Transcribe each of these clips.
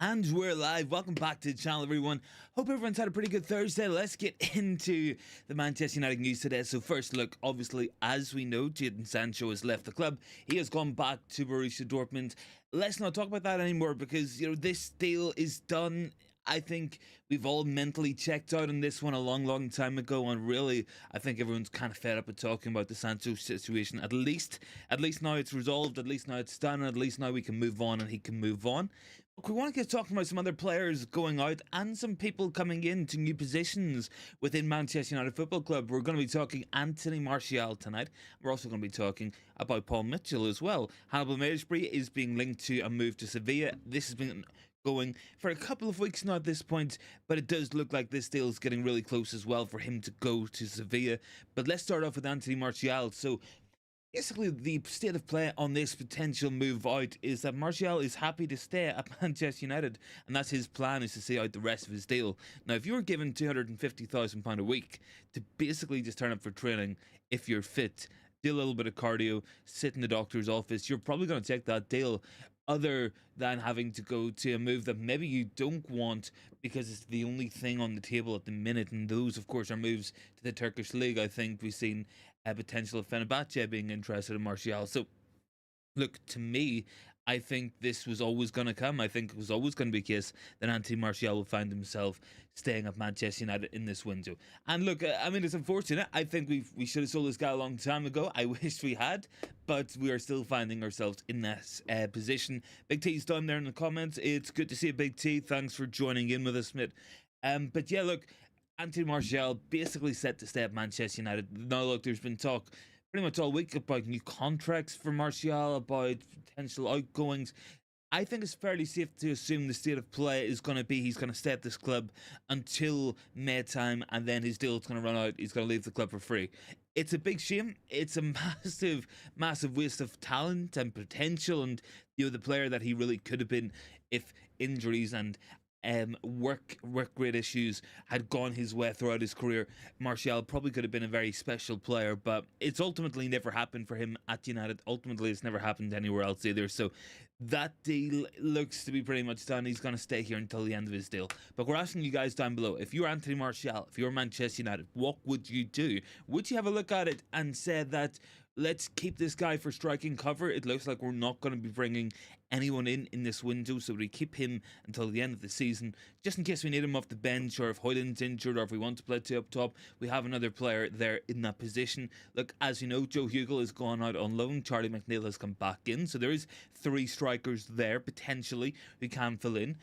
And we're live. Welcome back to the channel, everyone. Hope everyone's had a pretty good Thursday. Let's get into the Manchester United news today. So first, look, obviously, as we know, Jadon Sancho has left the club. He has gone back to Borussia Dortmund. Let's not talk about that anymore because, this deal is done. I think we've all mentally checked out on this one a long time ago, and really, I think everyone's kind of fed up with talking about the Sancho situation. At least now it's resolved. At least now it's done. At least now we can move on, and he can move on. Look, we want to get talking about some other players going out and some people coming into new positions within Manchester United Football Club. We're going to be talking Anthony Martial tonight. We're also going to be talking about Paul Mitchell as well. Hannibal is being linked to a move to Sevilla. This has been going for a couple of weeks now at this point, but it does look like this deal is getting really close as well for him to go to Sevilla. But let's start off with Anthony Martial. So basically, the state of play on this potential move out is that Martial is happy to stay at Manchester United, and that's his plan, is to see out the rest of his deal. Now, if you were given £250,000 a week to basically just turn up for training, if you're fit, do a little bit of cardio, sit in the doctor's office, you're probably going to take that deal, other than having to go to a move that maybe you don't want because it's the only thing on the table at the minute. And those, of course, are moves to the Turkish league. I think we've seen a potential of Fenerbahce being interested in Martial. So, look, to me, I think this was always going to come. I think it was always going to be a case that Anthony Martial will find himself staying at Manchester United in this window. And look, I mean, it's unfortunate. I think we should have sold this guy a long time ago. I wish we had, but we are still finding ourselves in that position. Big T's down there in the comments. It's good to see a Big T. Thanks for joining in with us, mate. But yeah, look, Anthony Martial basically set to stay at Manchester United. Now, look, there's been talk pretty much all week about new contracts for Martial, about potential outgoings. I think it's fairly safe to assume the state of play is going to be he's going to stay at this club until May time, and then his deal is going to run out. He's going to leave the club for free. It's a big shame. It's a massive waste of talent and potential, and the player that he really could have been if injuries and work rate issues had gone his way throughout his career. Martial probably could have been a very special player, but it's ultimately never happened for him at United. Ultimately, it's never happened anywhere else either. So that deal looks to be pretty much done. He's going to stay here until the end of his deal. But we're asking you guys down below, if you're Anthony Martial, if you're Manchester United, what would you do? Would you have a look at it and say that, let's keep this guy for striking cover? It looks like we're not going to be bringing anyone in this window, so we keep him until the end of the season, just in case we need him off the bench, or if Højlund's injured, or if we want to play two up top, we have another player there in that position. Look, as you know, Joe Hugel has gone out on loan, Charlie McNeil has come back in, so there is 3 strikers there, potentially, who can fill in.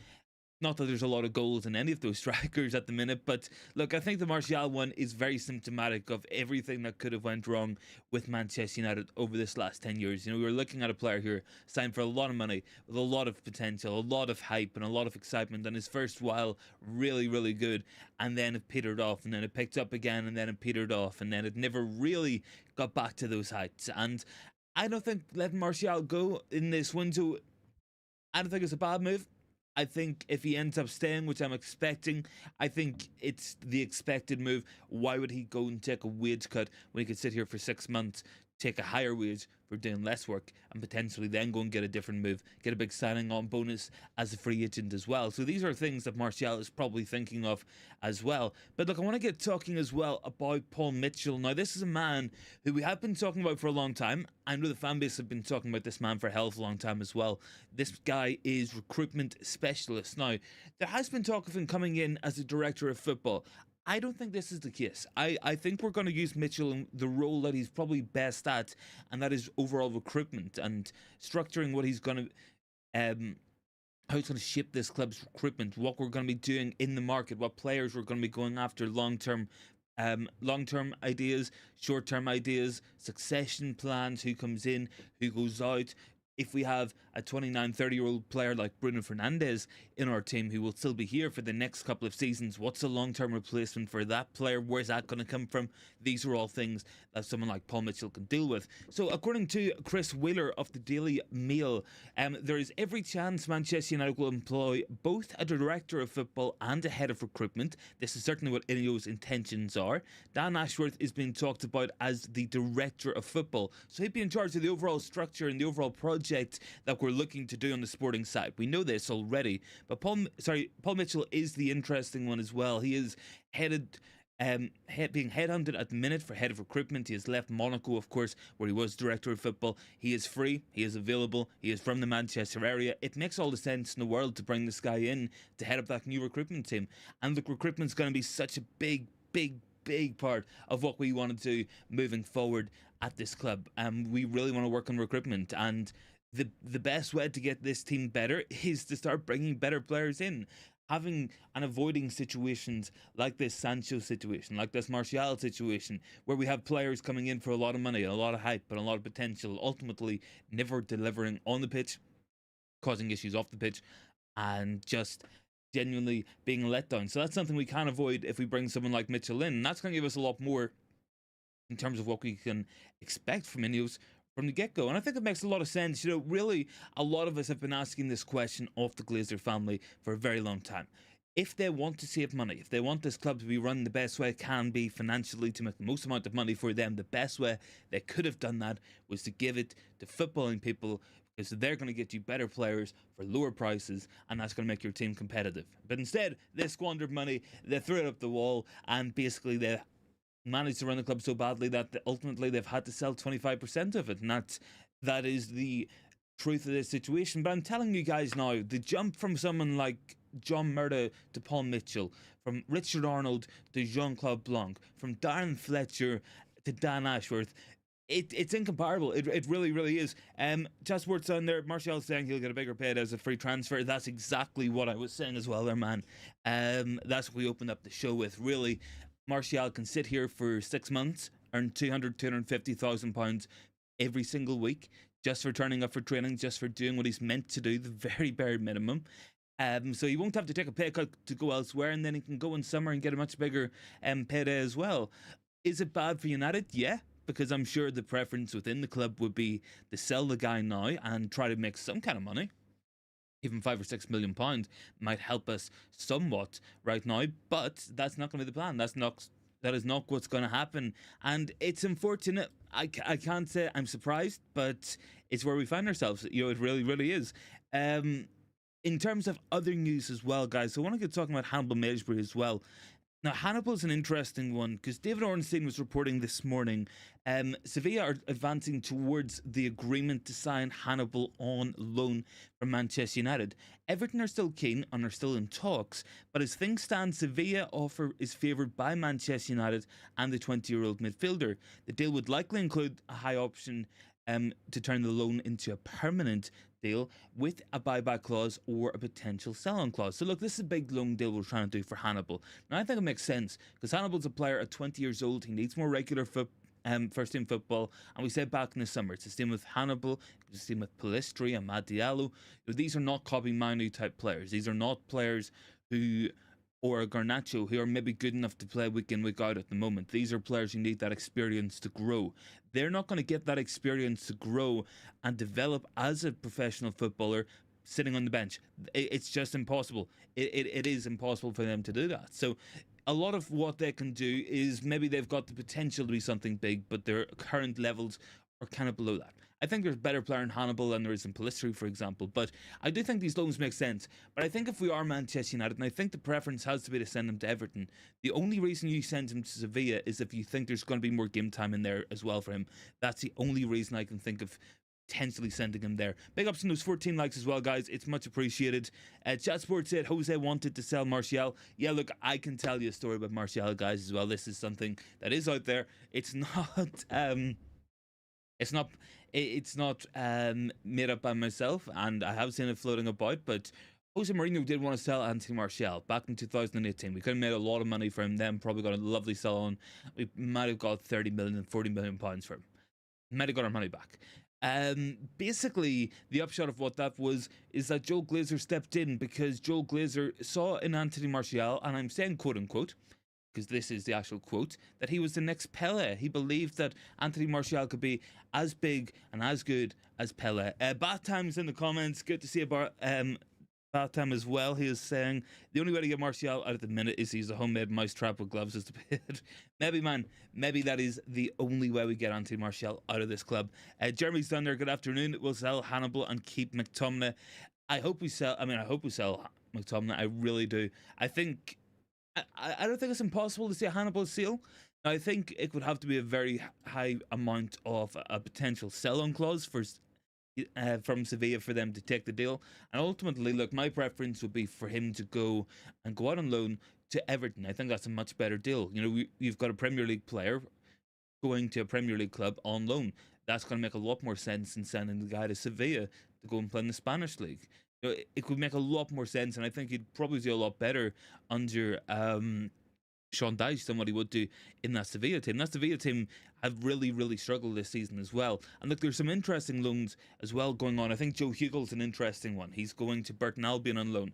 Not that there's a lot of goals in any of those strikers at the minute, but look, I think the Martial one is very symptomatic of everything that could have went wrong with Manchester United over this last 10 years. We were looking at a player here signed for a lot of money, with a lot of potential, a lot of hype, and a lot of excitement, and his first while really good, and then it petered off, and then it picked up again, and then it petered off, and then it never really got back to those heights. And I don't think letting Martial go in this window, I don't think it's a bad move. I think if he ends up staying, which I'm expecting, I think it's the expected move. Why would he go and take a wage cut when he could sit here for 6 months, take a higher wage for doing less work, and potentially then go and get a different move, get a big signing on bonus as a free agent as well? So these are things that Martial is probably thinking of as well. But look, I want to get talking as well about Paul Mitchell. Now, this is a man who we have been talking about for a long time. I know the fan base have been talking about this man for a hell of a long time as well. This guy is recruitment specialist. Now, there has been talk of him coming in as a director of football. I don't think this is the case. I think we're going to use Mitchell in the role that he's probably best at, and that is overall recruitment and structuring what he's going to, how he's going to shape this club's recruitment, what we're going to be doing in the market, what players we're going to be going after, long-term ideas, short-term ideas, succession plans, who comes in, who goes out. If we have a 29, 30-year-old player like Bruno Fernandes in our team who will still be here for the next couple of seasons, what's the long-term replacement for that player? Where's that going to come from? These are all things that someone like Paul Mitchell can deal with. So according to Chris Wheeler of the Daily Mail, there is every chance Manchester United will employ both a director of football and a head of recruitment. This is certainly what INEOS' intentions are. Dan Ashworth is being talked about as the director of football, so he'd be in charge of the overall structure and the overall project project that we're looking to do on the sporting side. We know this already, but Paul Mitchell is the interesting one as well. He is being headhunted at the minute for head of recruitment. He has left Monaco, of course, where he was director of football. He is free, he is available, he is from the Manchester area. It makes all the sense in the world to bring this guy in to head up that new recruitment team. And the recruitment's going to be such a big part of what we want to do moving forward at this club. We really want to work on recruitment, and the best way to get this team better is to start bringing better players in. Having and avoiding situations like this Sancho situation, like this Martial situation, where we have players coming in for a lot of money, a lot of hype, and a lot of potential, ultimately never delivering on the pitch, causing issues off the pitch, and just genuinely being let down. So that's something we can avoid if we bring someone like Mitchell in, and that's going to give us a lot more in terms of what we can expect from INEOS from the get-go. And I think it makes a lot of sense. You know, really, a lot of us have been asking this question of the Glazer family for a very long time. If they want to save money, if they want this club to be run the best way it can be financially, to make the most amount of money for them, the best way they could have done that was to give it to footballing people, because they're going to get you better players for lower prices, and that's going to make your team competitive. But instead, they squandered money, they threw it up the wall, and basically they managed to run the club so badly that ultimately they've had to sell 25% of it, and that is the truth of this situation. But I'm telling you guys now, the jump from someone like John Murda to Paul Mitchell, from Richard Arnold to Jean-Claude Blanc, from Darren Fletcher to Dan Ashworth, it's incomparable. It really is. Just words on there. Martial saying he'll get a bigger paid as a free transfer. That's exactly what I was saying as well there, man. That's what we opened up the show with, really. Martial can sit here for 6 months, earn £250,000 every single week, just for turning up for training, just for doing what he's meant to do, the very bare minimum. So he won't have to take a pay cut to go elsewhere, and then he can go in summer and get a much bigger payday as well. Is it bad for United? Yeah, because I'm sure the preference within the club would be to sell the guy now and try to make some kind of money. Even £5 or £6 million might help us somewhat right now, but that's not going to be the plan. That is not what's going to happen, and it's unfortunate. I can't say I'm surprised, but it's where we find ourselves. You know, it really is. In terms of other news as well, guys, so I want to get talking about Hannibal Maysbury as well. Now, Hannibal's an interesting one, because David Ornstein was reporting this morning Sevilla are advancing towards the agreement to sign Hannibal on loan from Manchester United. Everton are still keen and are still in talks, but as things stand, Sevilla offer is favoured by Manchester United and the 20-year-old midfielder. The deal would likely include a high option to turn the loan into a permanent deal with a buyback clause or a potential sell-on clause. So look, this is a big loan deal we're trying to do for Hannibal. Now I think it makes sense, because Hannibal's a player at 20 years old. He needs more regular first team football, and we said back in the summer, it's the same with Hannibal, it's the same with Pellistri and Amad Diallo. These are not Kobbie Mainoo type players. These are not players who, or Garnacho, who are maybe good enough to play week in, week out at the moment. These are players who need that experience to grow. They're not going to get that experience to grow and develop as a professional footballer sitting on the bench. It's just impossible. It is impossible for them to do that. So a lot of what they can do is maybe they've got the potential to be something big, but their current levels are kind of below that. I think there's a better player in Hannibal than there is in Pellistri, for example, but I do think these loans make sense. But I think if we are Manchester United, and I think the preference has to be to send him to Everton, the only reason you send him to Sevilla is if you think there's going to be more game time in there as well for him. That's the only reason I can think of potentially sending him there. Big ups to those 14 likes as well, guys. It's much appreciated. Chat Sports said Jose wanted to sell Martial. Yeah, look, I can tell you a story about Martial, guys, as well. This is something that is out there. It's not made up by myself, and I have seen it floating about, but Jose Mourinho did want to sell Anthony Martial back in 2018. We could have made a lot of money for him then, probably got a lovely sell on. We might have got 30 million and 40 million pounds for him. Might have got our money back. Basically, the upshot of what that was is that Joe Glazer stepped in, because Joe Glazer saw in Anthony Martial, and I'm saying quote unquote, because this is the actual quote, that he was the next Pele. He believed that Anthony Martial could be as big and as good as Pele. Bath Times in the comments. Good to see you, Batham as well. He is saying the only way to get Martial out at the minute is to use a homemade mousetrap with gloves as the pit. Maybe, man, maybe that is the only way we get Anthony Martial out of this club. Jeremy's down there. Good afternoon. We'll sell Hannibal and keep McTominay. I hope we sell. I mean, I hope we sell McTominay. I really do. I think. I don't think it's impossible to see a Hannibal seal. I think it would have to be a very high amount of a potential sell-on clause for from Sevilla for them to take the deal. And ultimately, look, my preference would be for him to go out on loan to Everton. I think that's a much better deal. You know, you've got a Premier League player going to a Premier League club on loan. That's going to make a lot more sense than sending the guy to Sevilla to go and play in the Spanish league. You know, it could make a lot more sense, and I think he'd probably do a lot better under Sean Dyche than what he would do in that Sevilla team. That Sevilla team have really, really struggled this season as well. And look, there's some interesting loans as well going on. I think Joe Hugel's an interesting one. He's going to Burton Albion on loan.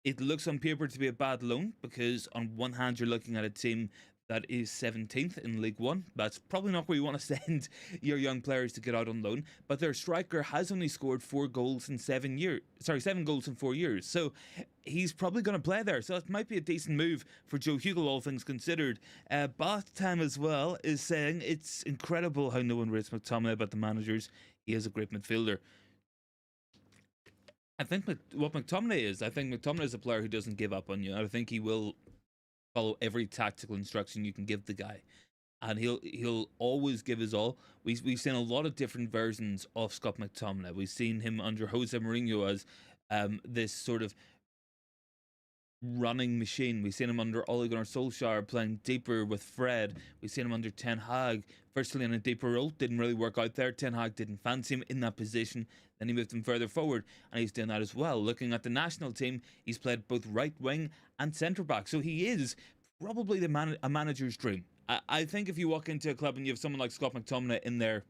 It looks on paper to be a bad loan because on one hand you're looking at a team that is 17th in League One. That's probably not where you want to send your young players to get out on loan. But their striker has only scored 4 goals in 7 years. Sorry, 7 goals in 4 years. So he's probably going to play there. So it might be a decent move for Joe Hugel, all things considered. Bath Time as well is saying it's incredible how no one rates McTominay about the managers. He is a great midfielder. I think what McTominay is, I think McTominay is a player who doesn't give up on you. I think he will follow every tactical instruction you can give the guy, and he'll always give his all. We've seen a lot of different versions of Scott McTominay. We've seen him under Jose Mourinho as this sort of running machine. We've seen him under Ole Gunnar Solskjaer playing deeper with Fred. We've seen him under Ten Hag, firstly in a deeper role. Didn't really work out there. Ten Hag didn't fancy him in that position. Then he moved him further forward, and he's doing that as well. Looking at the national team, he's played both right wing and centre back. So he is probably a manager's dream. I think if you walk into a club and you have someone like Scott McTominay in there,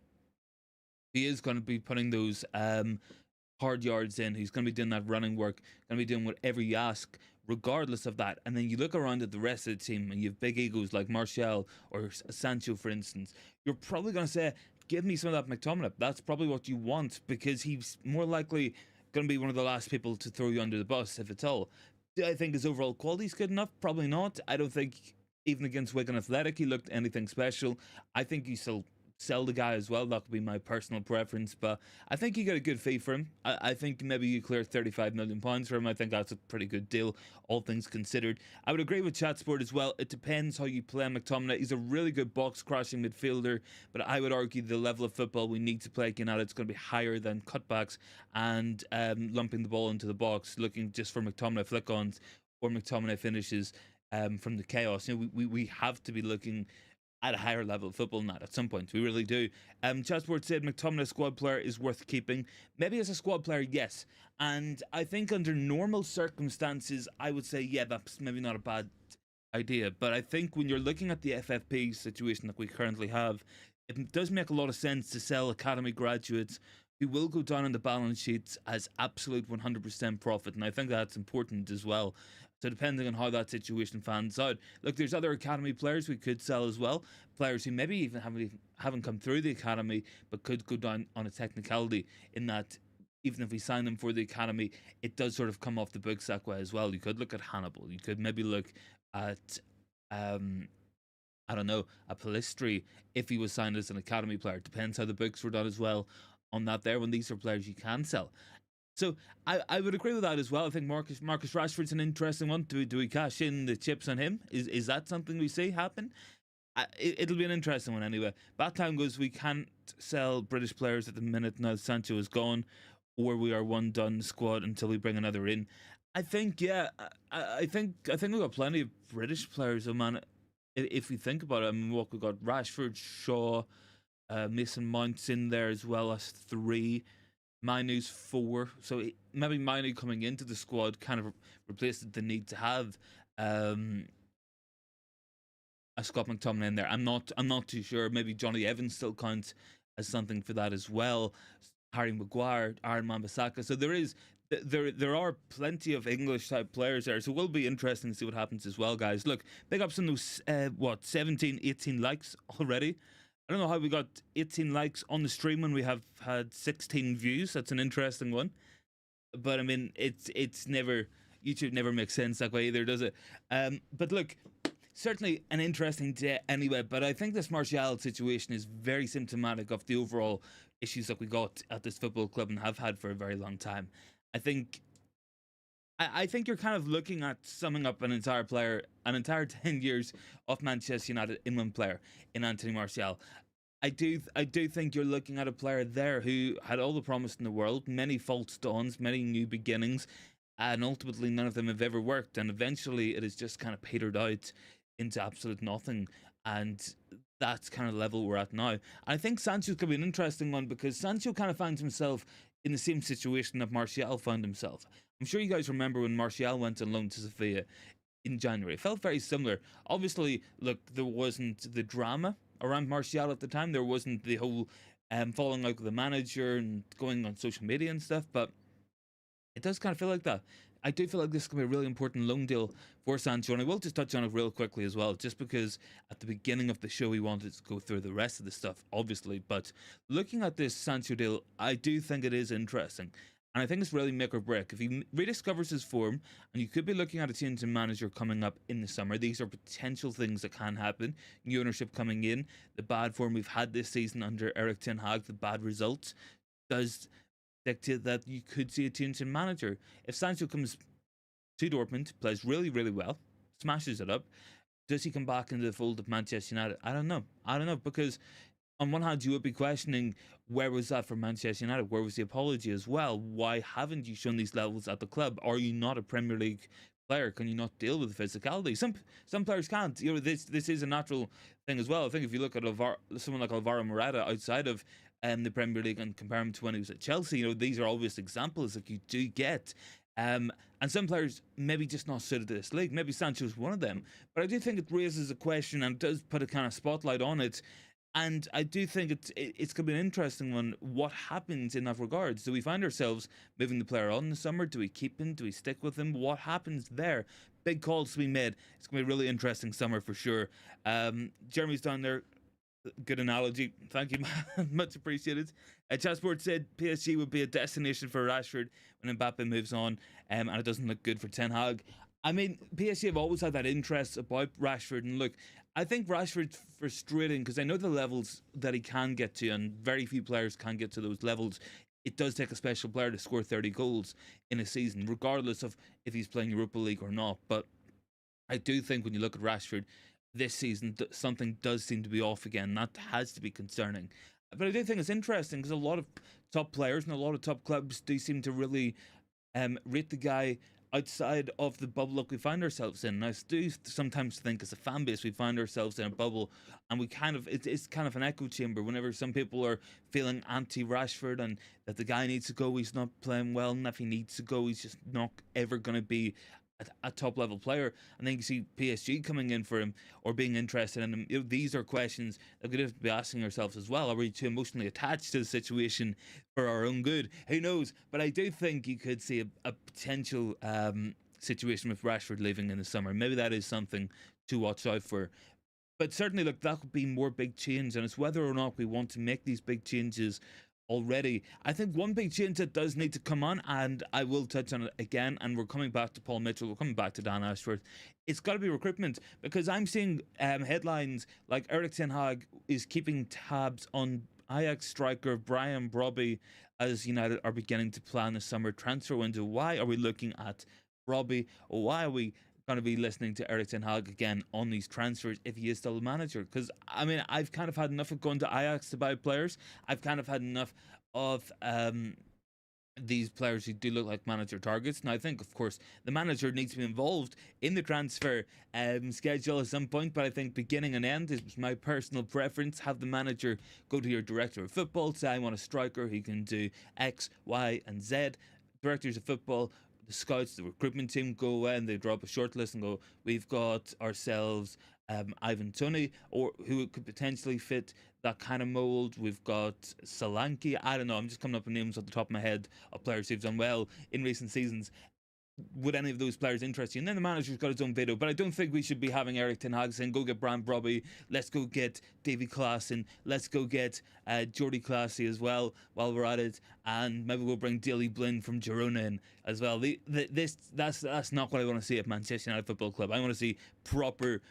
he is going to be putting those hard yards in. He's going to be doing that running work, going to be doing whatever you ask, regardless of that. And then you look around at the rest of the team and you have big egos like Martial or Sancho, for instance. You're probably going to say, give me some of that McTominay. That's probably what you want, because he's more likely going to be one of the last people to throw you under the bus, if at all. Do I think his overall quality is good enough? Probably not. I don't think even against Wigan Athletic he looked anything special. I think you still sell the guy as well. That could be my personal preference, but I think you get a good fee for him. I think maybe you clear £35 million for him. I think that's a pretty good deal, all things considered. I would agree with Chatsport as well. It depends how you play McTominay. He's a really good box crashing midfielder, but I would argue the level of football we need to play at United is going to be higher than cutbacks and lumping the ball into the box, looking just for McTominay flick-ons or McTominay finishes from the chaos. You know, we have to be looking at a higher level of football than that at some point. We really do. Chatsport said McTominay squad player is worth keeping. Maybe as a squad player, yes. And I think under normal circumstances, I would say, yeah, that's maybe not a bad idea. But I think when you're looking at the FFP situation that we currently have, it does make a lot of sense to sell academy graduates who will go down on the balance sheets as absolute 100% profit. And I think that's important as well. So depending on how that situation fans out. Look, there's other academy players we could sell as well. Players who maybe even haven't come through the academy, but could go down on a technicality, in that even if we sign them for the academy, it does sort of come off the books that way as well. You could look at Hannibal. You could maybe look at, I don't know, a Palistri if he was signed as an academy player. Depends how the books were done as well on that there, when these are players you can sell. So I would agree with that as well. I think Marcus Rashford's an interesting one. Do we cash in the chips on him? Is that something we see happen? It'll be an interesting one anyway. Bat time goes, we can't sell British players at the minute now Sancho is gone, or we are one done squad until we bring another in. I think, yeah, I think we've got plenty of British players, man. If we think about it, I mean, we've got Rashford, Shaw, Mason Mount's in there as well as 3. Mainoo's 4, so maybe Mainoo coming into the squad kind of replaced the need to have a Scott McTominay in there. I'm not too sure. Maybe Johnny Evans still counts as something for that as well. Harry Maguire, Aaron Wan-Bissaka. So there are plenty of English type players there. So it will be interesting to see what happens as well, guys. Look, big ups on those 17, 18 likes already. I don't know how we got 18 likes on the stream when we have had 16 views. That's an interesting one. But I mean, it's never, YouTube never makes sense that way either, does it? But look, certainly an interesting day anyway. But I think this Martial situation is very symptomatic of the overall issues that we got at this football club and have had for a very long time. I think I think you're kind of looking at summing up an entire player, an entire 10 years of Manchester United in one player in Anthony Martial. I do think you're looking at a player there who had all the promise in the world, many false dawns, many new beginnings, and ultimately none of them have ever worked. And eventually, it has just kind of petered out into absolute nothing. And that's kind of the level we're at now. I think Sancho's going to be an interesting one because Sancho kind of finds himself in the same situation that Martial found himself. I'm sure you guys remember when Martial went on loan to Sevilla in January. It felt very similar. Obviously, look, there wasn't the drama around Martial at the time. There wasn't the whole falling out with the manager and going on social media and stuff, but it does kind of feel like that. I do feel like this is going to be a really important loan deal for Sancho, and I will just touch on it real quickly as well, just because at the beginning of the show we wanted to go through the rest of the stuff, obviously. But looking at this Sancho deal, I do think it is interesting. And I think it's really make or break. If he rediscovers his form, and you could be looking at a change in manager coming up in the summer, these are potential things that can happen. New ownership coming in, the bad form we've had this season under Eric Ten Hag, the bad results, does dictate that you could see a change in manager. If Sancho comes to Dortmund, plays really, really well, smashes it up, does he come back into the fold of Manchester United? I don't know. I don't know, because on one hand, you would be questioning where was that for Manchester United? Where was the apology as well? Why haven't you shown these levels at the club? Are you not a Premier League player? Can you not deal with the physicality? Some players can't. You know, this is a natural thing as well. I think if you look at someone like Alvaro Morata outside of the Premier League and compare him to when he was at Chelsea, you know, these are obvious examples that you do get. And some players maybe just not suited to this league. Maybe Sancho is one of them. But I do think it raises a question and does put a kind of spotlight on it. And I do think it's going to be an interesting one. What happens in that regards? Do we find ourselves moving the player on in the summer? Do we keep him? Do we stick with him? What happens there? Big calls to be made. It's going to be a really interesting summer for sure. Jeremy's down there. Good analogy. Thank you. Much appreciated. Chassport said PSG would be a destination for Rashford when Mbappe moves on, and it doesn't look good for Ten Hag. I mean, PSG have always had that interest about Rashford, and look, I think Rashford's frustrating because I know the levels that he can get to, and very few players can get to those levels. It does take a special player to score 30 goals in a season, regardless of if he's playing Europa League or not. But I do think when you look at Rashford this season, something does seem to be off again. That has to be concerning. But I do think it's interesting because a lot of top players and a lot of top clubs do seem to really rate the guy outside of the bubble that we find ourselves in. And I do sometimes think as a fan base we find ourselves in a bubble, and we kind of it's kind of an echo chamber whenever some people are feeling anti Rashford and that the guy needs to go, he's not playing well, and if he needs to go, he's just not ever going to be a top level player. And then you see PSG coming in for him or being interested in him. You know, these are questions that we have to be asking ourselves as well. Are we too emotionally attached to the situation for our own good? Who knows? But I do think you could see a potential situation with Rashford leaving in the summer. Maybe that is something to watch out for. But certainly, look, that could be more big change, and it's whether or not we want to make these big changes already. I think one big change that does need to come on, and I will touch on it again, and we're coming back to Paul Mitchell, we're coming back to Dan Ashworth, it's got to be recruitment, because I'm seeing headlines like Eric Ten Hag is keeping tabs on Ajax striker Brian Brobby as United are beginning to plan the summer transfer window. Why are we looking at Brobby? Why are we going to be listening to Eric Ten Hag again on these transfers if he is still the manager? Because I mean, I've kind of had enough of going to Ajax to buy players. I've kind of had enough of these players who do look like manager targets. And I think, of course, the manager needs to be involved in the transfer schedule at some point. But I think beginning and end is my personal preference. Have the manager go to your director of football, say, I want a striker who can do X, Y, and Z. Directors of football, the scouts, the recruitment team go away and they draw up a short list and go, we've got ourselves Ivan Toney, or who could potentially fit that kind of mould. We've got Solanke. I don't know. I'm just coming up with names off the top of my head of players who've done well in recent seasons. would any of those players interest you? And then the manager's got his own veto. But I don't think we should be having Eric Ten Hag saying, go get Brand Robbie, let's go get Davy Klaassen, let's go get Jordy Classy as well while we're at it, and maybe we'll bring Daley Blinn from Girona in as well. That's not what I want to see at Manchester United Football Club. I want to see proper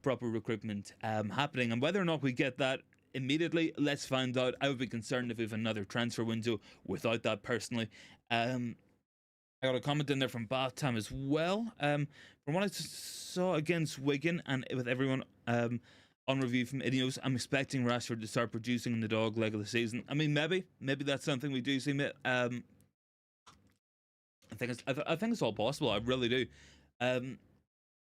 recruitment happening, and whether or not we get that immediately, let's find out. I would be concerned if we have another transfer window without that personally. I got a comment in there from Bath Time as well. From what I saw against Wigan and with everyone on review from INEOS, I'm expecting Rashford to start producing in the dog leg of the season. I mean, maybe that's something we do see. I think it's all possible. I really do.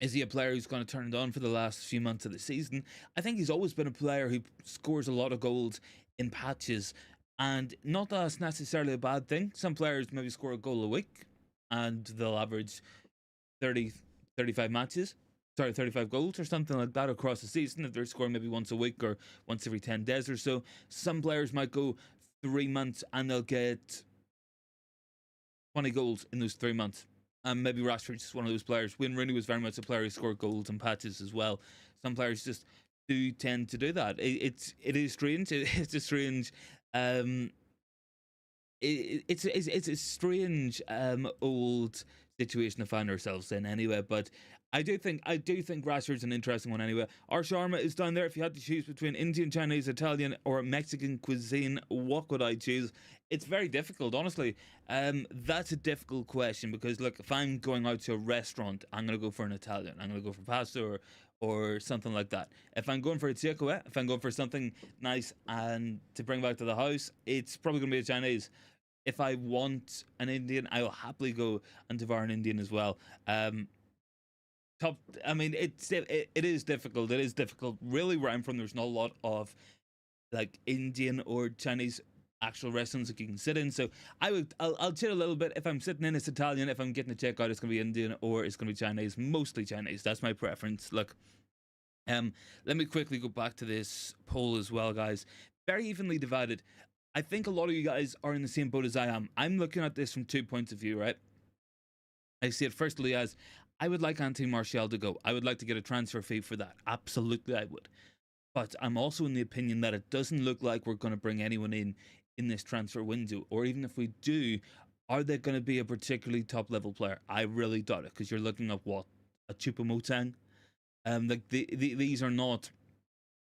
Is he a player who's going to turn it on for the last few months of the season? I think he's always been a player who scores a lot of goals in patches, and not that that's necessarily a bad thing. Some players maybe score a goal a week, and they'll average 35 goals or something like that across the season if they're scoring maybe once a week or once every 10 days or so. Some players might go 3 months and they'll get 20 goals in those 3 months. And maybe Rashford's just one of those players. Wayne Rooney was very much a player who scored goals and patches as well. Some players just do tend to do that. It is strange. It's a strange. It's a strange old situation to find ourselves in anyway. But I do think Rashford's an interesting one anyway. Our Sharma is down there. If you had to choose between Indian, Chinese, Italian, or Mexican cuisine, what would I choose? It's very difficult, honestly. That's a difficult question because look, if I'm going out to a restaurant, I'm gonna go for an Italian. I'm gonna go for pasta or something like that. If I'm going for a takeaway, if I'm going for something nice and to bring back to the house, it's probably gonna be a Chinese. If I want an Indian, I will happily go and devour an Indian as well. I mean, it is difficult. It is difficult. Really, where I'm from, there's not a lot of like Indian or Chinese actual restaurants that you can sit in. So I'll chill a little bit. If I'm sitting in, it's Italian. If I'm getting a takeout, it's gonna be Indian or it's gonna be Chinese. Mostly Chinese. That's my preference. Look, let me quickly go back to this poll as well, guys. Very evenly divided. I think a lot of you guys are in the same boat as I am. I'm looking at this from 2 points of view, right? I see it firstly as I would like Anthony Martial to go. I would like to get a transfer fee for that. Absolutely, I would. But I'm also in the opinion that it doesn't look like we're going to bring anyone in this transfer window. Or even if we do, are they going to be a particularly top-level player? I really doubt it, because you're looking at what? A Choupo-Moting? Like these are not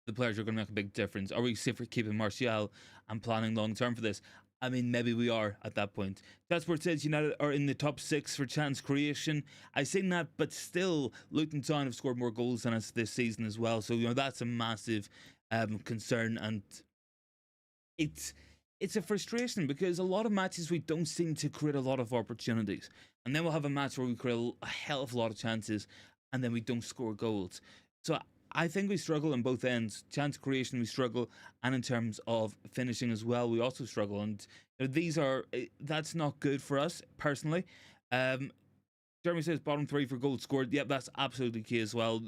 the players who are going to make a big difference. Are we safe for keeping Martial and planning long-term for this? I mean, maybe we are at that point. Chatsport says United are in the top 6 for chance creation. I've seen that, but still, Luton Town have scored more goals than us this season as well. So, you know, that's a massive concern. And it's a frustration because a lot of matches we don't seem to create a lot of opportunities. And then we'll have a match where we create a hell of a lot of chances and then we don't score goals. So I think we struggle on both ends. Chance creation, we struggle, and in terms of finishing as well, we also struggle. And that's not good for us personally. Jeremy says bottom 3 for goals scored. Yep, that's absolutely key as well.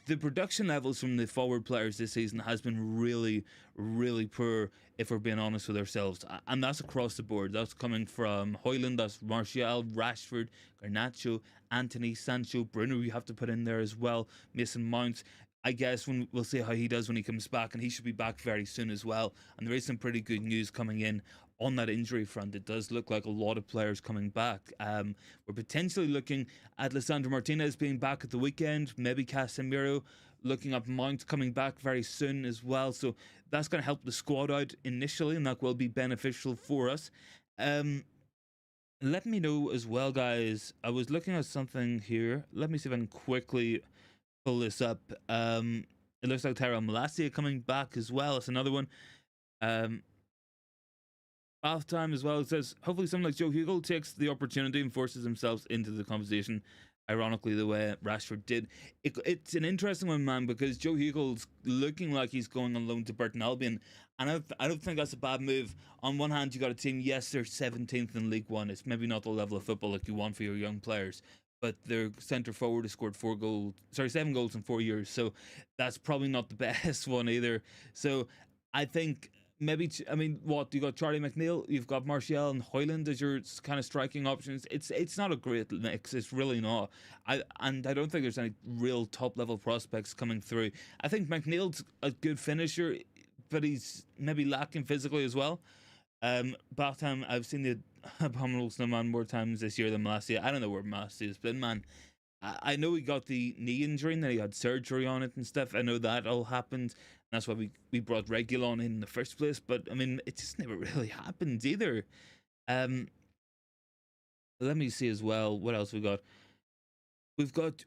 The production levels from the forward players this season has been really, really poor, if we're being honest with ourselves. And that's across the board. That's coming from Højlund, that's Martial, Rashford, Garnacho, Anthony, Sancho, Bruno, you have to put in there as well. Mason Mount. I guess we'll see how he does when he comes back, and he should be back very soon as well. And there is some pretty good news coming in on that injury front. It does look like a lot of players coming back. We're potentially looking at Lisandro Martinez being back at the weekend, maybe Casemiro, looking at Mount coming back very soon as well. So that's going to help the squad out initially, and that will be beneficial for us. Let me know as well, guys. I was looking at something here. Let me see if I can quickly pull this up. It looks like Tyrell Malacia coming back as well. It's another one. Half time as well. It says hopefully someone like Joe Hugel takes the opportunity and forces himself into the conversation. Ironically, the way Rashford did. It's an interesting one, man, because Joe Hugel's looking like he's going on loan to Burton Albion, and I don't think that's a bad move. On one hand, you got a team, yes, they're 17th in League One. It's maybe not the level of football like you want for your young players, but their centre forward has scored 7 goals in 4 years, so that's probably not the best one either. So I think maybe I mean, what you got? Charlie McNeil, you've got Martial and Hoyland as your kind of striking options. It's not a great mix. It's really not. I don't think there's any real top level prospects coming through. I think McNeil's a good finisher, but he's maybe lacking physically as well. Back time I've seen the abominable snowman more times this year than last year. I don't know where Massey has been, man. I know he got the knee injury and then he had surgery on it and stuff. I know that all happened. That's why we brought Regulon in the first place. But I mean, it just never really happened either. Um, Let me see as well. What else we got?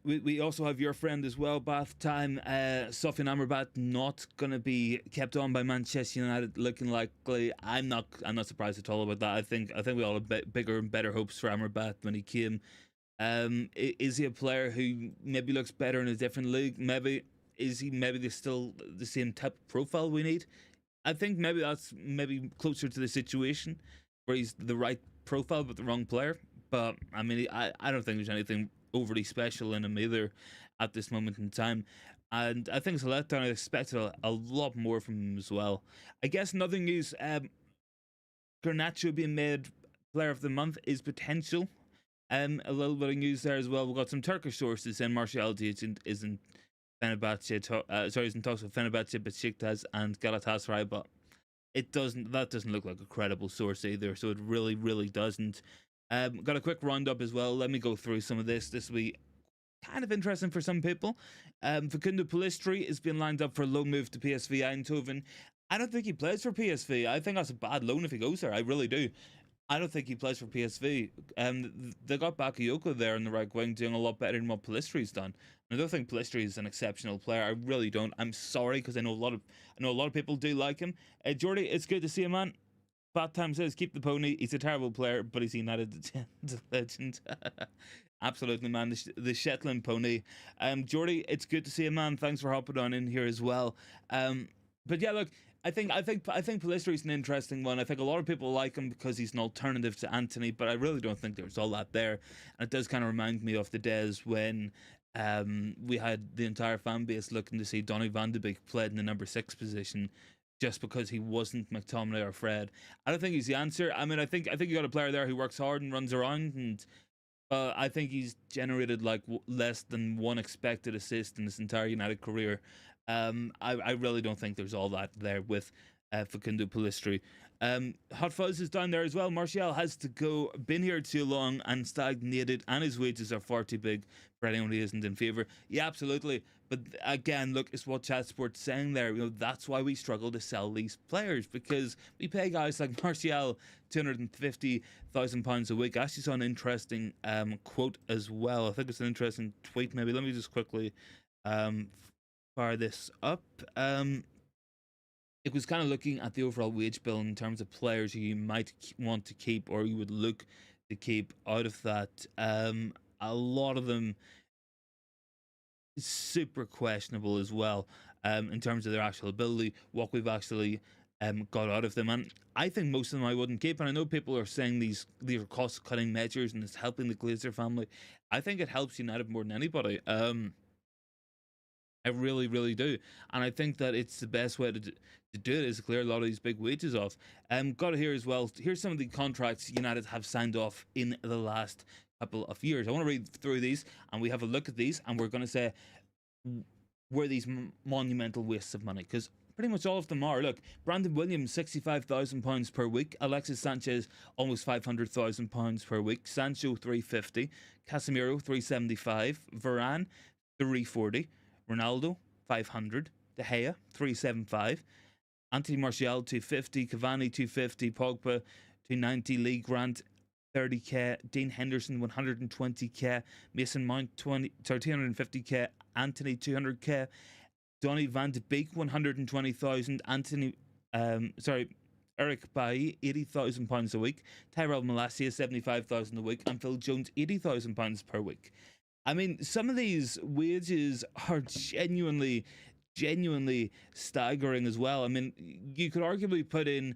We also have your friend as well, Bath Time. Sofian Amrabat not gonna be kept on by Manchester United, looking likely. I'm not surprised at all about that. I think we all had bigger and better hopes for Amrabat when he came. Is he a player who maybe looks better in a different league? Maybe is he still the same type of profile we need? I think maybe that's maybe closer to the situation where he's the right profile but the wrong player. But I mean, I don't think there's anything overly special in him either at this moment in time. And I think it's a letdown. I expected a lot more from him as well. I guess nothing news. Garnacho being made player of the month is potential. A little bit of news there as well. We've got some Turkish sources saying Martial isn't Fenerbahce. He's in talks with Fenerbahce, Besiktas, and Galatasaray, but that doesn't look like a credible source either. So it really doesn't. Got a quick roundup as well. Let me go through some of this. This will be kind of interesting for some people. Facundo Pellistri is being lined up for a loan move to PSV Eindhoven. I don't think he plays for PSV. I think that's a bad loan if he goes there. I really do. I don't think he plays for PSV. They got Bakayoko there in the right wing doing a lot better than what Pellistri's done. And I don't think Pellistri is an exceptional player. I really don't. I'm sorry because I know a lot of people do like him. Jordy, it's good to see him, man. Bad Time says keep the pony. He's a terrible player, but he's United legend. Absolutely, man. The Shetland pony. Jordy, it's good to see you, man. Thanks for hopping on in here as well. But yeah, look, I think Pellistri is an interesting one. I think a lot of people like him because he's an alternative to Anthony, but I really don't think there's all that there. And it does kind of remind me of the days when we had the entire fan base looking to see Donny van de Beek played in the number 6 position, just because he wasn't McTominay or Fred. I don't think he's the answer. I mean, I think you got a player there who works hard and runs around, and I think he's generated like less than one expected assist in his entire United career. I really don't think there's all that there with Facundo Pellistri. Hot Fuzz is down there as well. Martial has to go. Been here too long and stagnated, and his wages are far too big for anyone who isn't in favour. Yeah, absolutely. But again, look, it's what Chat Sport's saying there. You know, that's why we struggle to sell these players, because we pay guys like Martial £250,000 a week. I actually saw an interesting quote as well. I think it's an interesting tweet. Maybe let me just quickly fire this up. It was kind of looking at the overall wage bill in terms of players who you might want to keep or you would look to keep out of that. A lot of them is super questionable as well in terms of their actual ability, what we've actually got out of them. And I think most of them I wouldn't keep. And I know people are saying these are cost-cutting measures and it's helping the Glazer family. I think it helps United more than anybody. I really do. And I think that it's the best way to do it is clear a lot of these big wages off. Got it here as well. Here's some of the contracts United have signed off in the last couple of years. I want to read through these and we have a look at these and we're going to say were these monumental wastes of money, because pretty much all of them are. Look, Brandon Williams, £65,000 per week. Alexis Sanchez, almost £500,000 per week. Sancho, £350. Casemiro, £375. Varane, £340. Ronaldo, £500. De Gea, £375. Anthony Martial, £250. Cavani, £250. Pogba, £290. Lee Grant, £30k. Dean Henderson, £120k. Mason Mount, £250k. Anthony, £200k. Donny van de Beek, £120,000. Eric Bailly, £80,000 a week. Tyrell Malacia, £75,000 a week. And Phil Jones, £80,000 per week. I mean, some of these wages are genuinely staggering as well. I mean, you could arguably put in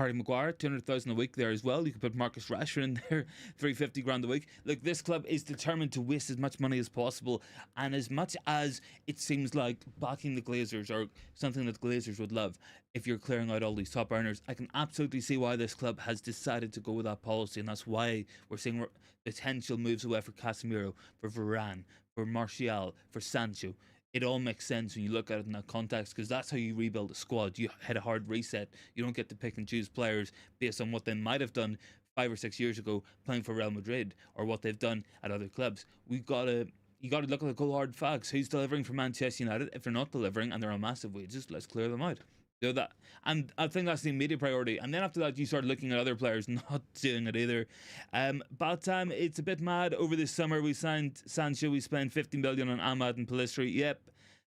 Harry Maguire, 200,000 a week there as well. You could put Marcus Rashford in there, 350 grand a week. Look, this club is determined to waste as much money as possible, and as much as it seems like backing the Glazers or something that the Glazers would love, if you're clearing out all these top earners, I can absolutely see why this club has decided to go with that policy, and that's why we're seeing potential moves away for Casemiro, for Varane, for Martial, for Sancho. It all makes sense when you look at it in that context, because that's how you rebuild a squad. You hit a hard reset. You don't get to pick and choose players based on what they might have done 5 or 6 years ago playing for Real Madrid or what they've done at other clubs. You got to look at the cold hard facts. Who's delivering for Manchester United? If they're not delivering and they're on massive wages, let's clear them out. Do that, and I think that's the immediate priority. And then after that, you start looking at other players not doing it either. Batam, it's a bit mad. Over this summer, we signed Sancho. We spent 50 million on Ahmad and Pellistri. Yep.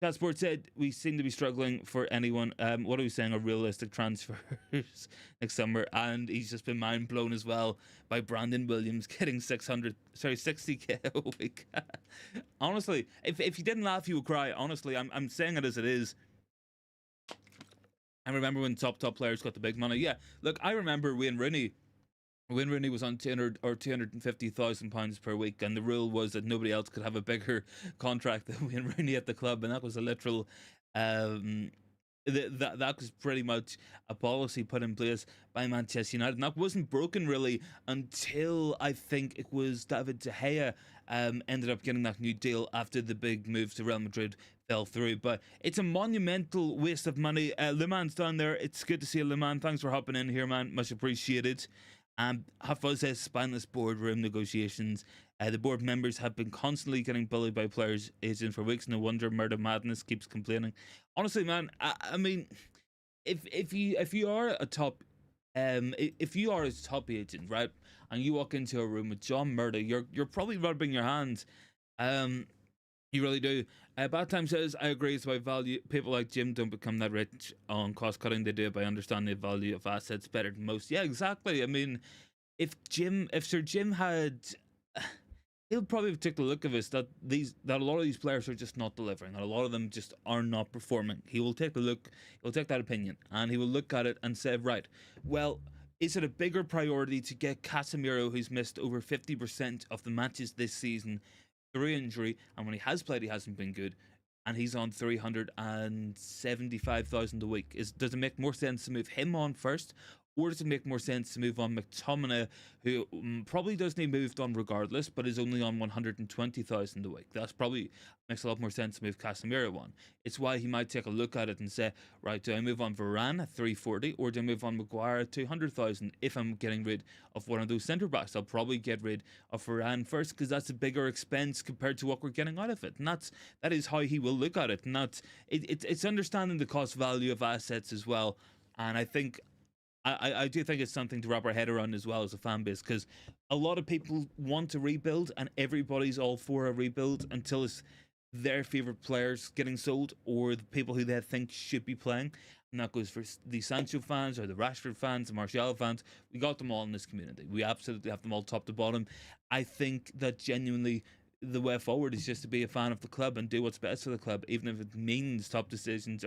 That Sport said we seem to be struggling for anyone. What are we saying? Are realistic transfers next summer? And he's just been mind blown as well by Brandon Williams getting 60k a week. Honestly, if you didn't laugh, you would cry. Honestly, I'm saying it as it is. I remember when top players got the big money. Yeah, look, I remember Wayne Rooney. Wayne Rooney was on 200 or 250,000 pounds per week, and the rule was that nobody else could have a bigger contract than Wayne Rooney at the club, and that was a literal. That was pretty much a policy put in place by Manchester United, and that wasn't broken really until I think it was David De Gea ended up getting that new deal after the big move to Real Madrid fell through. But it's a monumental waste of money. Le Man's down there. It's good to see you, Le Man. Thanks for hopping in here, man. Much appreciated. Hafaz says spineless boardroom negotiations. The board members have been constantly getting bullied by players' agents for weeks. No wonder Murder Madness keeps complaining. Honestly, man, I mean, if you are a top agent, right, and you walk into a room with John Murder, you're probably rubbing your hands. You really do. Bad Time says, I agree, it's about value. People like Jim don't become that rich on cost cutting. They do it by understanding the value of assets better than most. Yeah, exactly. I mean, if Sir Jim had, he'll probably take a look at this, that a lot of these players are just not delivering, that a lot of them just are not performing. He will take a look, he'll take that opinion, and he will look at it and say, right, well, is it a bigger priority to get Casemiro, who's missed over 50% of the matches this season, through injury, and when he has played, he hasn't been good, and he's on 375,000 a week? Does it make more sense to move him on first, or does it make more sense to move on McTominay, who probably doesn't need moved on regardless, but is only on 120,000 a week? That's probably makes a lot more sense to move Casemiro on. It's why he might take a look at it and say, right, do I move on Varane at 340, or do I move on Maguire at 200,000? If I'm getting rid of one of those centre backs, I'll probably get rid of Varane first, because that's a bigger expense compared to what we're getting out of it. And that is how he will look at it. And it's understanding the cost value of assets as well. And I think I do think it's something to wrap our head around as well as a fan base, because a lot of people want to rebuild and everybody's all for a rebuild until it's their favourite players getting sold or the people who they think should be playing. And that goes for the Sancho fans or the Rashford fans, the Martial fans. We got them all in this community. We absolutely have them all top to bottom. I think that genuinely the way forward is just to be a fan of the club and do what's best for the club, even if it means tough decisions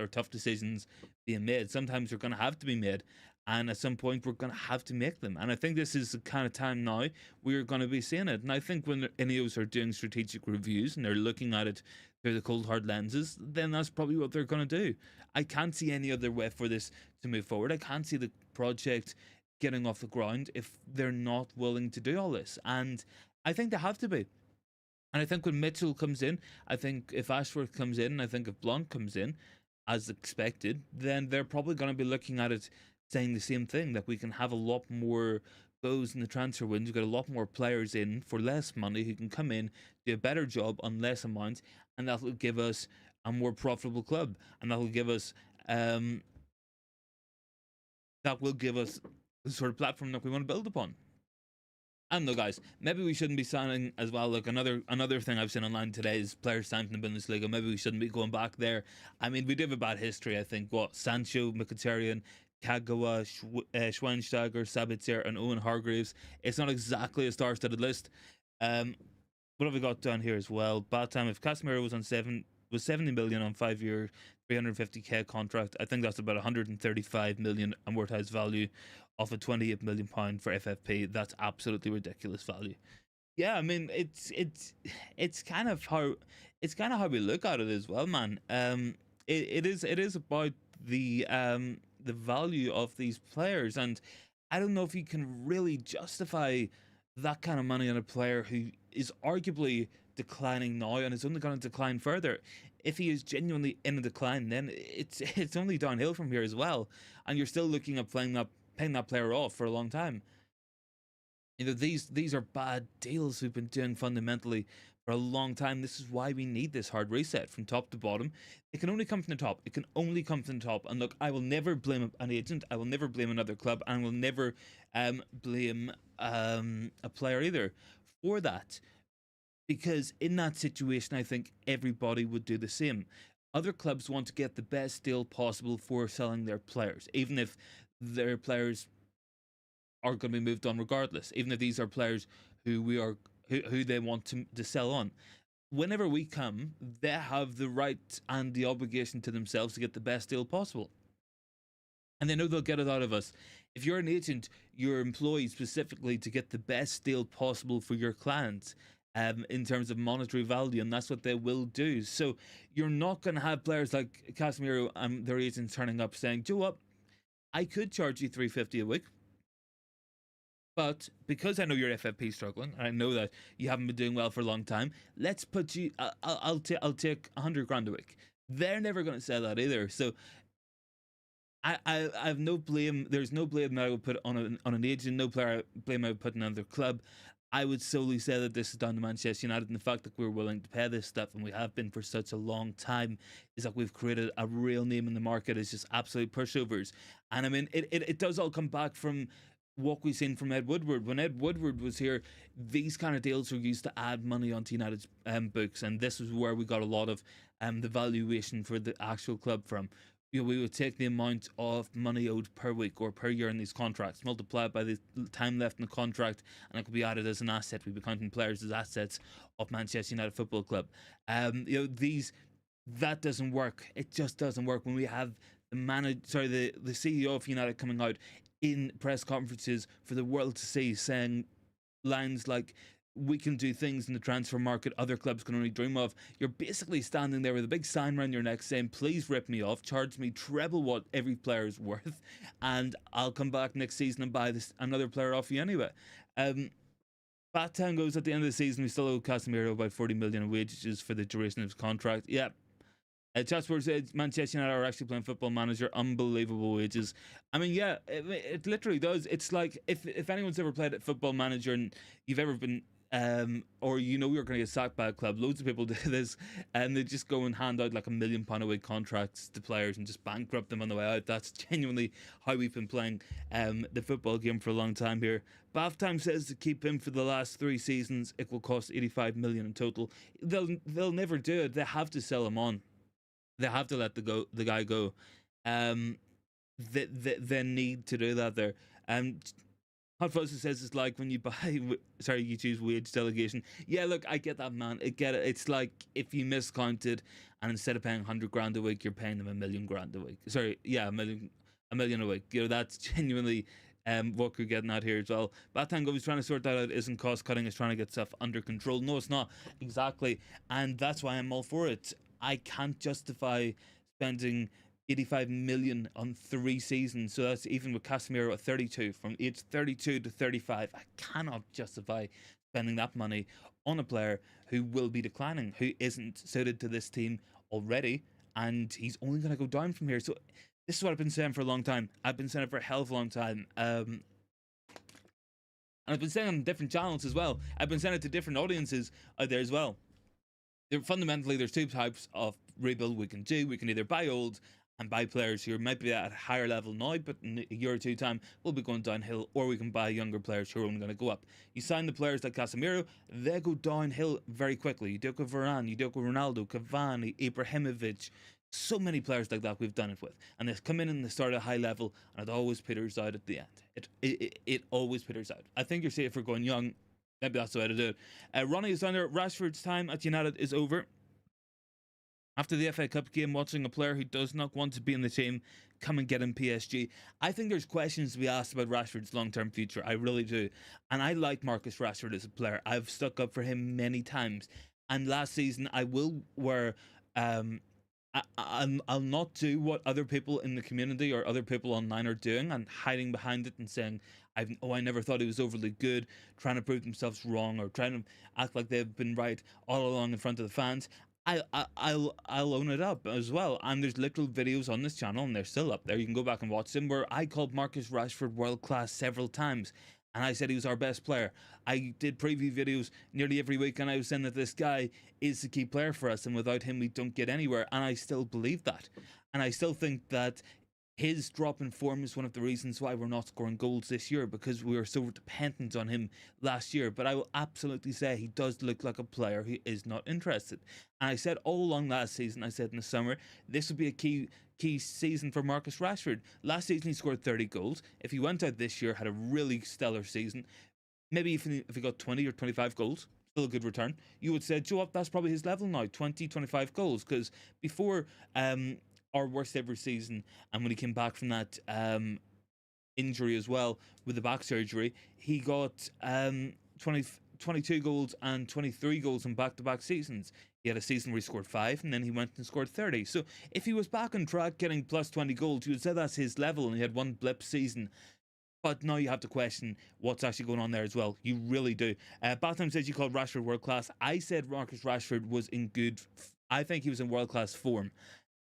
being made. Sometimes they're going to have to be made, and at some point we're going to have to make them. And I think this is the kind of time now we're going to be seeing it. And I think when INEOS are doing strategic reviews and they're looking at it through the cold hard lenses, then that's probably what they're going to do. I can't see any other way for this to move forward. I can't see the project getting off the ground if they're not willing to do all this. And I think they have to be. And I think when Mitchell comes in, I think if Ashworth comes in, I think if Blanc comes in, as expected, then they're probably going to be looking at it saying the same thing, that we can have a lot more goes in the transfer window, get a lot more players in for less money who can come in, do a better job on less amounts, and that will give us a more profitable club, and that will give us the sort of platform that we want to build upon. And no, guys, maybe we shouldn't be signing as well. Like another thing I've seen online today is players signed in the Bundesliga. Maybe we shouldn't be going back there. I mean, we do have a bad history, I think. Sancho, Mkhitaryan, Kagawa, Schweinsteiger, Sabitzer, and Owen Hargreaves. It's not exactly a star-studded list. What have we got down here as well? Bad time. If Casemiro was 70 million on 5 year 350k contract. I think that's about 135 million amortized value off a 28 million pound for FFP. That's absolutely ridiculous value. Yeah, I mean it's kind of how we look at it as well, man. It is about the value of these players, and I don't know if you can really justify that kind of money on a player who is arguably declining now and is only going to decline further. If he is genuinely in a decline, then it's only downhill from here as well, and you're still looking at paying that player off for a long time. These are bad deals we've been doing fundamentally for a long time. This is why we need this hard reset from top to bottom. It can only come from the top. It can only come from the top. And look, I will never blame an agent. I will never blame another club, and I will never blame a player either for that, because in that situation, I think everybody would do the same. Other clubs want to get the best deal possible for selling their players, even if their players are going to be moved on regardless, even if these are players who they want to sell on. Whenever we come, they have the right and the obligation to themselves to get the best deal possible, and they know they'll get it out of us. If you're an agent, you're employed specifically to get the best deal possible for your clients, in terms of monetary value, and that's what they will do. So you're not going to have players like Casemiro and their agents turning up saying, "Do you know what? I could charge you 350 a week, but because I know your FFP struggling, and I know that you haven't been doing well for a long time, let's put you. I'll take 100 grand a week." They're never going to say that either. So I have no blame. There's no blame that I would put on an agent. No blame I would put on another club. I would solely say that this is down to Manchester United, and the fact that we're willing to pay this stuff, and we have been for such a long time, is that we've created a real name in the market. It's just absolute pushovers. And I mean, it does all come back from what we've seen from Ed Woodward. When Ed Woodward was here, these kind of deals were used to add money onto United's books, and this was where we got a lot of the valuation for the actual club from. We would take the amount of money owed per week or per year in these contracts, multiply it by the time left in the contract, and it could be added as an asset. We'd be counting players as assets of Manchester United Football Club. That doesn't work. It just doesn't work when we have the CEO of United coming out in press conferences for the world to see, saying lines like, "We can do things in the transfer market other clubs can only dream of." You're basically standing there with a big sign around your neck saying, "Please rip me off, charge me treble what every player is worth, and I'll come back next season and buy another player off you anyway." Fat Tango's at the end of the season, we still owe Casemiro about 40 million in wages for the duration of his contract. Yeah. Jasper said Manchester United are actually playing Football Manager. Unbelievable wages. I mean, yeah, it literally does. It's like if anyone's ever played at Football Manager and you've ever been or you're going to get sacked by a club, loads of people do this, and they just go and hand out like £1 million a week contracts to players and just bankrupt them on the way out. That's genuinely how we've been playing the football game for a long time here. Bath Time says to keep him for the last 3 seasons, it will cost 85 million in total. They'll never do it. They have to sell him on. They have to let the guy go. They need to do that there. Hot Fuzz says it's like when you you choose wage delegation. Yeah, look, I get that, man. I get it. It's like if you miscounted and instead of paying 100 grand a week, you're paying them $1 million a week. Sorry, yeah, a million a week. That's genuinely what we're getting at here as well. Batango is trying to sort that out. Isn't cost cutting, is trying to get stuff under control. No, it's not. Exactly. And that's why I'm all for it. I can't justify spending 85 million on 3 seasons. So that's even with Casemiro at 32, from age 32 to 35. I cannot justify spending that money on a player who will be declining, who isn't suited to this team already, and he's only going to go down from here. So this is what I've been saying for a long time. I've been saying it for a hell of a long time. And I've been saying it on different channels as well. I've been saying it to different audiences out there as well. Fundamentally, there's 2 types of rebuild we can do. We can either buy old and buy players who might be at a higher level now, but in a year or 2 time will be going downhill, or we can buy younger players who are only going to go up. You sign the players like Casemiro, they go downhill very quickly. You do it with Varane, you do it with Ronaldo, Cavani, Ibrahimovic. So many players like that we've done it with, and they come in and they start at a high level, and it always peters out at the end. It always peters out. I think you're safe for going young. Maybe that's the way to do it. Ronnie is down there. Rashford's time at United is over. After the FA Cup game, watching a player who does not want to be in the team come and get in PSG. I think there's questions to be asked about Rashford's long-term future. I really do. And I like Marcus Rashford as a player. I've stuck up for him many times. And last season, I will where I'll not do what other people in the community or other people online are doing and hiding behind it and saying, I never thought he was overly good, trying to prove themselves wrong or trying to act like they've been right all along in front of the fans. I'll own it up as well. And there's little videos on this channel, and they're still up there. You can go back and watch them, where I called Marcus Rashford world class several times, and I said he was our best player. I did preview videos nearly every week, and I was saying that this guy is the key player for us, and without him we don't get anywhere. And I still believe that, and I still think that his drop in form is one of the reasons why we're not scoring goals this year, because we were so dependent on him last year. But I will absolutely say he does look like a player who is not interested. And I said all along last season, I said in the summer, this would be a key season for Marcus Rashford. Last season he scored 30 goals. If he went out this year, had a really stellar season, maybe if he got 20 or 25 goals, still a good return, you would say, Joe, that's probably his level now, 20, 25 goals. Because before our worst ever season, and when he came back from that injury as well with the back surgery, he got 22 goals and 23 goals in back-to-back seasons. He had a season where he scored 5, and then he went and scored 30. So if he was back on track getting plus 20 goals, you would say that's his level, and he had one blip season. But now you have to question what's actually going on there as well. You really do. Batham says you called Rashford world class. I said Marcus Rashford was in good. I think he was in world class form.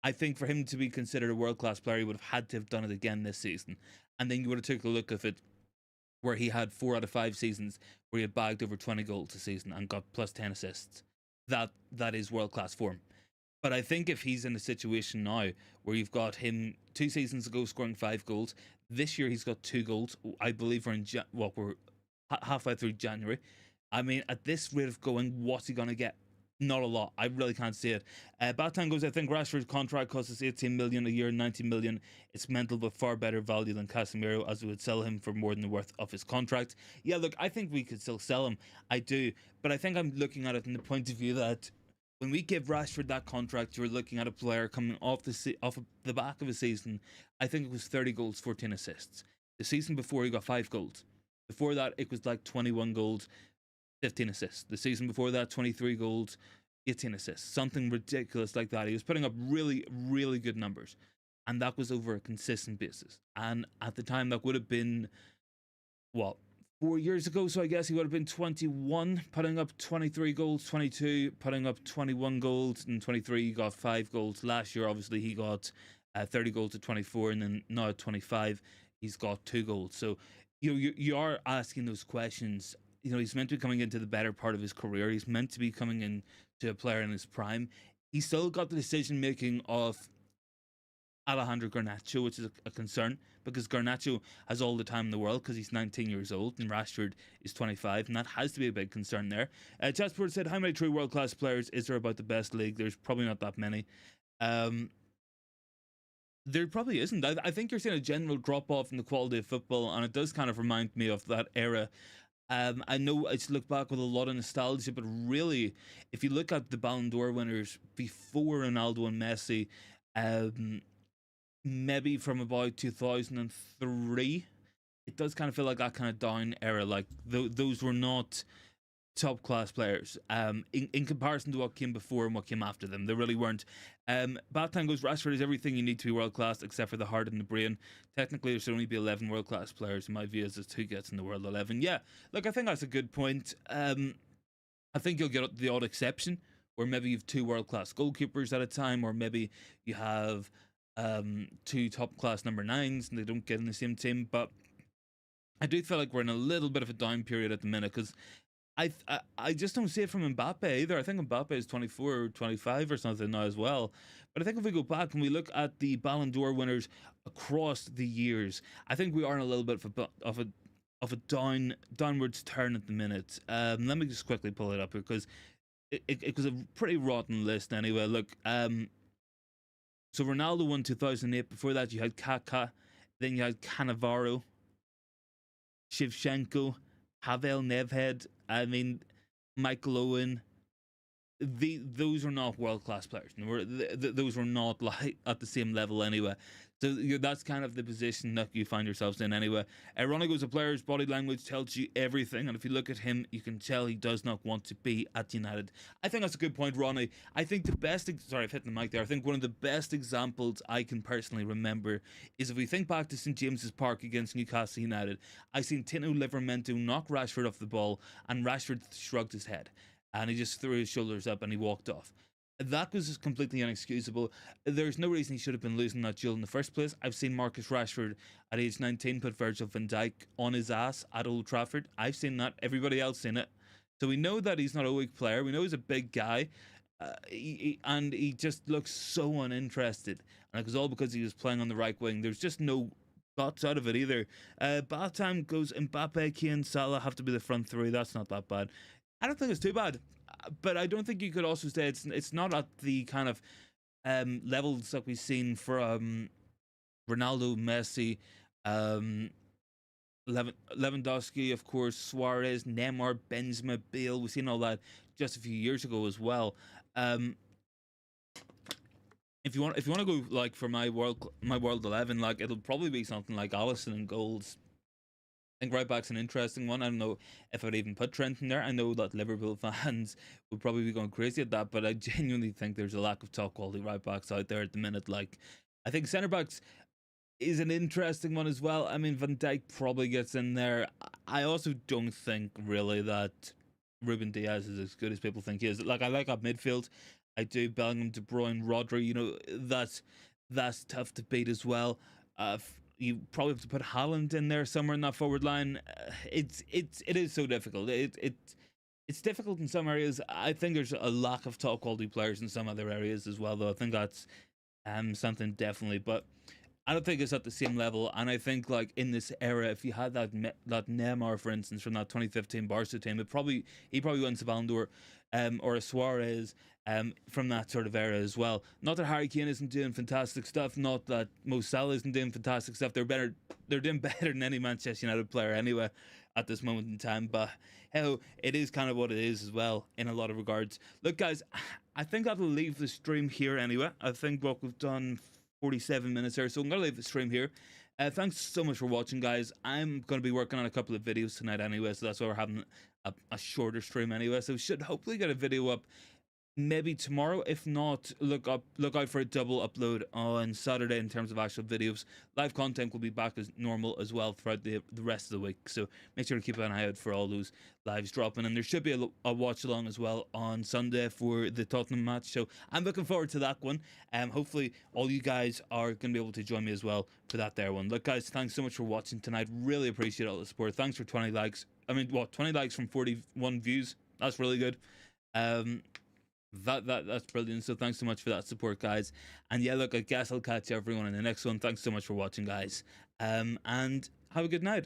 I think for him to be considered a world class player, he would have had to have done it again this season. And then you would have took a look at it, where he had 4 out of 5 seasons where he had bagged over 20 goals a season and got plus 10 assists. That is world class form. But I think if he's in a situation now where you've got him 2 seasons ago scoring 5 goals, this year he's got 2 goals. I believe we're halfway through January. I mean, at this rate of going, what's he going to get? Not a lot. I really can't see it. Batan goes, I think Rashford's contract costs us 18 million a year, 90 million. It's mental, but far better value than Casemiro, as we would sell him for more than the worth of his contract. Yeah, look, I think we could still sell him. I do. But I think I'm looking at it from the point of view that when we give Rashford that contract, you're looking at a player coming off the back of a season. I think it was 30 goals, 14 assists. The season before, he got 5 goals. Before that, it was like 21 goals, 15 assists. The season before that, 23 goals, 18 assists. Something ridiculous like that. He was putting up really, really good numbers. And that was over a consistent basis. And at the time, that would have been, 4 years ago, so I guess he would have been 21, putting up 23 goals, 22, putting up 21 goals, and 23, he got 5 goals. Last year, obviously, he got 30 goals at 24, and then now at 25, he's got 2 goals. So, you are asking those questions. He's meant to be coming into the better part of his career. He's meant to be coming into a player in his prime. He's still got the decision-making of Alejandro Garnacho, which is a concern, because Garnacho has all the time in the world because he's 19 years old and Rashford is 25, and that has to be a big concern there. Jasper said, how many true world-class players is there about the best league? There's probably not that many. There probably isn't. I think you're seeing a general drop-off in the quality of football, and it does kind of remind me of that era. I know I just look back with a lot of nostalgia, but really, if you look at the Ballon d'Or winners before Ronaldo and Messi, maybe from about 2003, it does kind of feel like that kind of down era. Like those were not top class players in comparison to what came before and what came after them. They really weren't. Batan goes, Rashford is everything you need to be world class except for the heart and the brain. Technically there should only be 11 world class players. In my view, is who gets in the world 11. Yeah, look, I think that's a good point. I think you'll get the odd exception where maybe you've 2 world class goalkeepers at a time, or maybe you have 2 top class number 9s and they don't get in the same team. But I do feel like we're in a little bit of a down period at the minute, because I just don't see it from Mbappe either. I think Mbappe is 24 or 25 or something now as well. But I think if we go back and we look at the Ballon d'Or winners across the years, I think we are in a little bit of a downwards turn at the minute. Let me just quickly pull it up here, because it was a pretty rotten list anyway. Look, so Ronaldo won 2008. Before that, you had Kaká, then you had Cannavaro, Shevchenko, Havel Nedved, I mean, Michael Owen, those are not world class players. Those were not like at the same level anyway. So that's kind of the position that you find yourselves in anyway. Ronaldo's a player's body language tells you everything, and if you look at him, you can tell he does not want to be at United. I think that's a good point, Ronnie. I think the best, sorry, I've hit the mic there. I think one of the best examples I can personally remember is if we think back to St James's Park against Newcastle United. I seen Tino Livramento knock Rashford off the ball, and Rashford shrugged his head, and he just threw his shoulders up and he walked off. That was completely inexcusable. There's no reason he should have been losing that duel in the first place. I've seen Marcus Rashford at age 19 put Virgil van Dijk on his ass at Old Trafford. I've seen that. Everybody else seen it. So we know that he's not a weak player. We know he's a big guy. And he just looks so uninterested. And it was all because he was playing on the right wing. There's just no guts out of it either. Bath time goes Mbappe, Kane, Salah have to be the front three. That's not that bad. I don't think it's too bad. But I don't think you could also say it's not at the kind of levels that we've seen from Ronaldo, Messi, Lewandowski, of course, Suarez, Neymar, Benzema, Bale. We've seen all that just a few years ago as well. If you want to go like for my world 11, like it'll probably be something like Alisson and goals. I think right back's an interesting one. I don't know if I'd even put Trent in there. I know that Liverpool fans would probably be going crazy at that, but I genuinely think there's a lack of top quality right backs out there at the minute. Like, I think centre backs is an interesting one as well. I mean, Van Dijk probably gets in there. I also don't think really that Ruben Diaz is as good as people think he is. Like, I like up midfield. I do. Bellingham, De Bruyne, Rodri. You know, that's tough to beat as well. You probably have to put Haaland in there somewhere in that forward line. It is so difficult. It's difficult in some areas. I think there's a lack of top quality players in some other areas as well, though. I think that's something definitely, but I don't think it's at the same level. And I think like in this era, if you had that Neymar, for instance, from that 2015 Barca team, he probably wins the Ballon d'Or, or a Suarez. From that sort of era as well. Not that Harry Kane isn't doing fantastic stuff. Not that Mo Salah isn't doing fantastic stuff. They're doing better than any Manchester United player anyway at this moment in time. But hell, it is kind of what it is as well in a lot of regards. Look, guys, I think I'll leave the stream here anyway. I think what we've done 47 minutes here, so I'm gonna leave the stream here. Thanks so much for watching, guys. I'm going to be working on a couple of videos tonight anyway, so that's why we're having a shorter stream anyway. So we should hopefully get a video up maybe tomorrow. If not, look out for a double upload on Saturday in terms of actual videos. Live content will be back as normal as well throughout the rest of the week, so make sure to keep an eye out for all those lives dropping, and there should be a watch along as well on Sunday for the Tottenham match, so I'm looking forward to that one. Hopefully all you guys are going to be able to join me as well for that there one. Look, guys, thanks so much for watching tonight. Really appreciate all the support. Thanks for 20 likes. I mean, what, 20 likes from 41 views? That's really good. That's brilliant. So thanks so much for that support, guys. And yeah, look, I guess I'll catch everyone in the next one. Thanks so much for watching, guys. And have a good night.